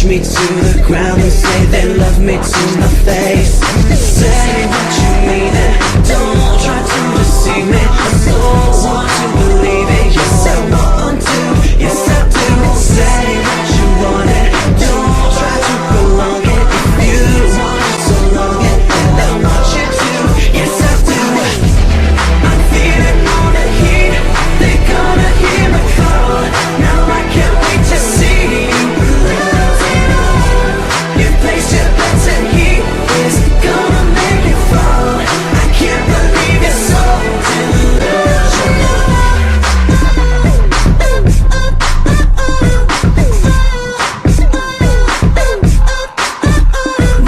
push me to the ground and say they love me to my face. Say what you mean it, don't try to deceive me. I so want to believe it, yes I want to, yes I do. Say what you want it, don't try to prolong it. If you want it so long it, and I want you to, yes I do. I'm feeling all the heat, they're gonna hear me call. Now I can't wait to see you losing all. You place your bets and he is gonna make you fall. I can't believe you're so delusional.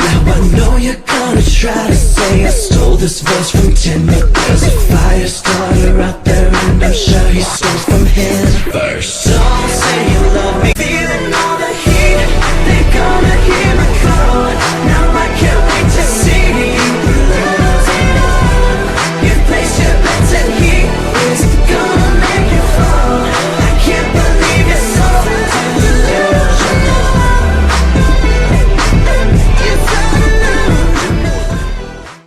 Now I know you're gonna try to say I stole this verse from Tim, but there's a fire starter out there and I'm sure he stole from him first.